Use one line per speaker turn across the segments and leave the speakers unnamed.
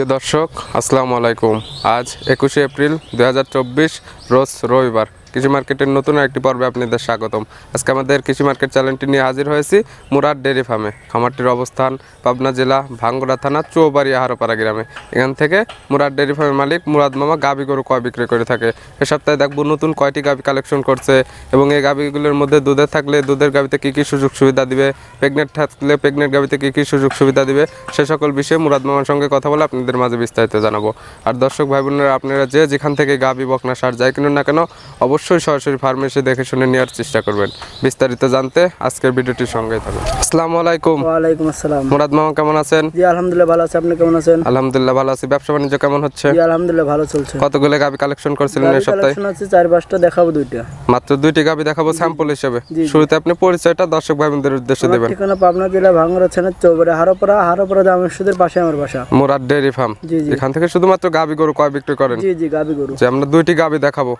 প্রিয় দর্শক আসসালামু আলাইকুম। আজ 21শে এপ্রিল 2024 রোজ রবিবার। কৃষি মার্কেটের নতুন একটি পর্বে আপনাদের স্বাগতম। আজকে আমাদের কৃষি মার্কেট চ্যানেলটি নিয়ে হাজির হয়েছি মুরাদ ডেয়ারি ফার্মে। খামারটির অবস্থান পাবনা জেলা ভাঙ্গুড়া থানা চৌবাড়ি আহারপাড়া গ্রামে। এখান থেকে মুরাদ ডেয়ারি ফার্মের মালিক মুরাদ মামা গাভী গরু কয় বিক্রি করে থাকে। এ সপ্তাহে দেখবো নতুন কয়টি গাভী কালেকশন করছে এবং এই গাভীগুলোর মধ্যে দুধের থাকলে দুধের গাভীতে কী কী সুযোগ সুবিধা দিবে, প্রেগনেন্ট থাকলে প্রেগনেন্ট গাভীতে কী কী সুযোগ সুবিধা দিবে, সে সকল বিষয়ে মুরাদ মামার সঙ্গে কথা বলে আপনাদের মাঝে বিস্তারিত জানাবো। আর দর্শক ভাই বোনেরা, আপনারা যেখান থেকে গাভী বকনা সার যাই কিনুন না কেন অবশ্যই সরাসরি ফার্মে এসে দেখে শুনে নেওয়ার চেষ্টা করবেন। বিস্তারিত জানতে আজকের ভিডিওটির সঙ্গেই থাকুন। আসসালামু আলাইকুম।
ওয়ালাইকুম আসসালাম।
মুরাদ মামা কেমন আছেন?
জি আলহামদুলিল্লাহ ভালো আছি, আপনি কেমন আছেন?
আলহামদুলিল্লাহ ভালো আছি। ব্যবসা বাণিজ্য কেমন হচ্ছে?
জি আলহামদুলিল্লাহ ভালো চলছে।
কতগুলো গাভী কালেকশন করছিলেন এই সপ্তাহে?
কালেকশন আছে 4-5টা, দেখাবো দুইটা।
মাত্র দুইটি গাভী দেখাবো স্যাম্পল হিসেবে। শুরুতে আপনি পরিচয়টা দর্শক ভাই বোনদের উদ্দেশ্যে দেবেন।
ঠিকানা পাবনা জেলা ভাঙ্গুড়া থানা চৌবাড়ি আহারপাড়া জামশেদের পাশে আমার বাসা।
Murad dairy farm. এখান থেকে শুধুমাত্র গাভী গরু কয় বিক্রি করেন?
জি জি গাভী গরু।
যে আমরা দুইটি গাভী দেখাবো।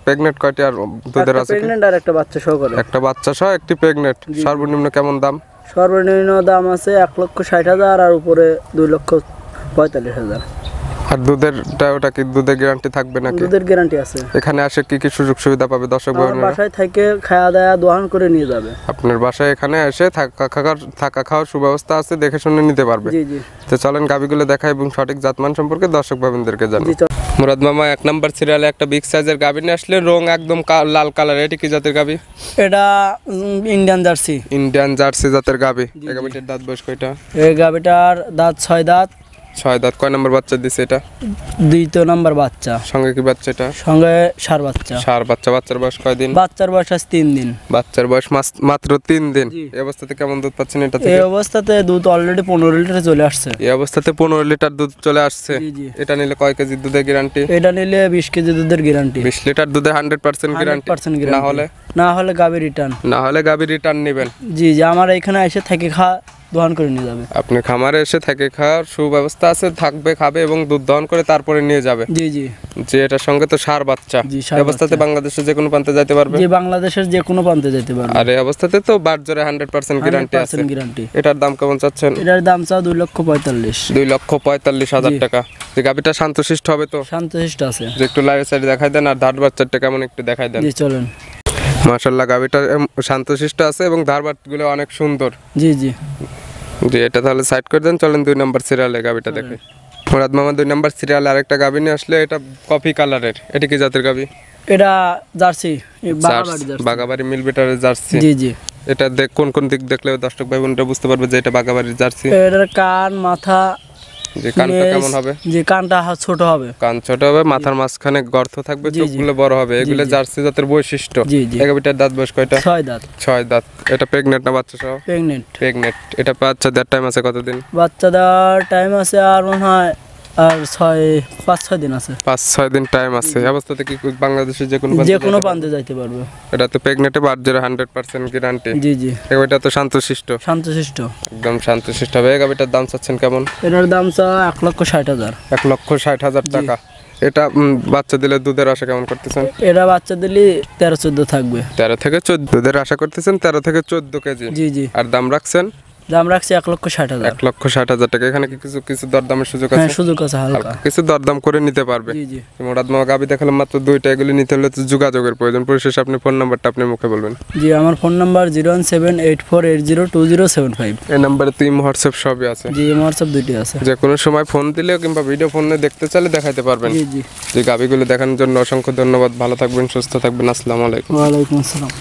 প্রেগনেন্ট কয়টি আর দুধের আছে?
প্রেগনেন্ট আর একটা বাচ্চা সহ করে।
একটা বাচ্চা সহ একটি প্রেগনেন্ট। সর্বনিম্ন কেমন দাম?
সর্বনিম্ন দাম আছে 1,60,000 আর উপরে 2,45,000।
আর দুধেরটা ওটা কি দুধের গ্যারান্টি থাকবে নাকি?
দুধের গ্যারান্টি আছে।
এখানে আসে কি কি সুযোগ সুবিধা পাবে দর্শক ভাইরা?
বাসায় থেকে খাওয়া দাওয়া দোয়ান করে নিয়ে যাবে।
আপনার বাসায় এখানে এসে থাকা খাওয়ার সুব্যবস্থা আছে, দেখে শুনে নিতে পারবে।
জি জি।
তো চলেন গাভীগুলো দেখাই এবং সঠিক জাতমান সম্পর্কে দর্শক ভাইদেরকে জানাই।
জি চল।
মুরাদ মামা 1 নাম্বার সিরিয়ালে একটা বিগ সাইজের গাভী নিয়ে আসলে, রং একদম লাল কালার। এটি কি জাতের গাভী?
এটা ইন্ডিয়ান জার্সি।
ইন্ডিয়ান জার্সি জাতের গাভী। এই গাভীটার দাঁত বয়স কয়টা?
এই গাভীটার দাঁত 6 দাঁত।
6 দাঁত। কয় নাম্বার বাচ্চা দিছে এটা?
2 নাম্বার বাচ্চা।
সঙ্গে কি বাচ্চা এটা?
সঙ্গে ষাঁড় বাচ্চা।
ষাঁড় বাচ্চা। বাচ্চার বয়স কয়দিন?
বাচ্চার বয়স আজ 3 দিন।
বাচ্চার বয়স মাত্র 3 দিন। এই অবস্থাতে কেমন দুধ পাচ্ছেন এটা থেকে?
এই অবস্থাতে দুধ অলরেডি 15 লিটারে চলে আসছে।
এই অবস্থাতে 15 লিটার দুধ চলে আসছে।
জি জি।
এটা নিলে কয় কেজি দুধের গ্যারান্টি?
এটা নিলে 20 কেজি দুধের গ্যারান্টি।
20 লিটার দুধে 100% গ্যারান্টি। না হলে
গাভী রিটার্ন।
না হলে গাভী রিটার্ন নেবেন।
জি জি, আমার এখানে এসে থেকে দহন করে নিয়ে যাবে।
আপনি খামারে এসে থেকে খাওয়ার সুব্যবস্থা আছে, থাকবে, খাবে এবং দুধ দহন করে তারপরে নিয়ে যাবে।
জি জি।
যে এটার সঙ্গে তো ষাঁড় বাচ্চা। এই অবস্থাতে বাংলাদেশের যে কোনো প্রান্তে যেতে পারবে?
জি বাংলাদেশের যে কোনো প্রান্তে যেতে পারবে।
আর এই অবস্থাতে তো বাটজোরে 100% গ্যারান্টি আছে। এটার দাম কেমন চাচ্ছেন?
এটার দাম চাও 2,45,000।
2,45,000 টাকা। যে গাভীটা শান্তশিষ্ট হবে তো?
শান্তশিষ্ট আছে।
যে একটু লাইভ সাইড দেখাই দেন আর ধার বাচ্চাটা কেমন একটু দেখাই দেন।
জি চলেন।
মাশাআল্লাহ গাভীটা শান্তশিষ্ট আছে এবং ধারবাটগুলো অনেক সুন্দর।
জি জি।
জি এটা তাহলে সাইড করে দেন। চলেন 2 নাম্বার সিরিয়ালে গাভীটা দেখে। মুরাদ মামা 2 নাম্বার সিরিয়ালে আরেকটা গাভী নিয়ে আসলে, এটা কফি কালারের। এটা কি জাতের গাভী?
এটা জার্সি।
বাগাবাড়ি মিল বিটারের জার্সি।
জি জি।
এটা কোন দিক দেখলে দর্শক ভাই বোনরা বুঝতে পারবে যে এটা বাগাবাড়ির জার্সি?
এটার কান, মাথা।
যে কানটা কেমন হবে?
যে কানটা ছোট হবে।
কান ছোট হবে, মাথার মাঝখানে গর্ত থাকবে, চোখগুলো বড় হবে। এগুলো জার্সি জাতের বৈশিষ্ট্য। এই গাভীটার দাঁত বয়স কয়টা?
6 দাঁত।
6 দাঁত। এটা প্রেগনেন্ট না বাচ্চা সহ? প্রেগনেন্ট। এটা বাচ্চা দেওয়ার টাইম আছে কতদিন?
বাচ্চা দেওয়ার টাইম আছে আর মনে হয় আর 5-6 দিন আছে।
5-6 দিন টাইম আছে। এই অবস্থাতে কি বাংলাদেশের যে কোনো
প্রান্তে যাইতে পারবে? এটা
তো প্রেগনেন্টে বাটজোরে 100% গ্যারান্টি।
জি জি।
এটা তো শান্তশিষ্ট। একদম শান্তশিষ্ট হবে। এই গাভীটার দাম চাচ্ছেন কেমন?
এটার দাম চা 1,60,000।
1,60,000 টাকা। এটা বাচ্চা দিলে দুধের আশা কেমন করতেছেন?
এটা বাচ্চা দিলে 13-14 থাকবে।
13 থেকে 14 দুধের আশা করতেছেন। 13 থেকে 14 কেজি।
জি জি।
আর দাম রাখছেন?
দাম রাখছি 1,60,000।
1,60,000 টাকা। এখানে কি কিছু দরদামের সুযোগ আছে?
হ্যাঁ সুযোগ আছে হালকা।
কিছু দরদাম করে নিতে পারবে।
জি জি।
মুরাদ মামা গাভী দেখালাম মাত্র 2টা। এগুলি নিতে হলে তো যোগাযোগের প্রয়োজন। পরিশেষে আপনি ফোন নাম্বারটা আপনি মুখে বলবেন।
জি আমার ফোন নাম্বার 01784802075।
এই নাম্বারে তো হোয়াটসঅ্যাপ সবই আছে।
জি হোয়াটসঅ্যাপ দুইটাই আছে।
যে কোনো সময় ফোন দিলেও কিংবা ভিডিও ফোনে দেখতে চাইলে দেখাইতে পারবেন।
জি জি।
যে গাভীগুলো দেখানোর জন্য অসংখ্য ধন্যবাদ। ভালো থাকবেন, সুস্থ থাকবেন। আসসালামু আলাইকুম।
ওয়া আলাইকুম আসসালাম।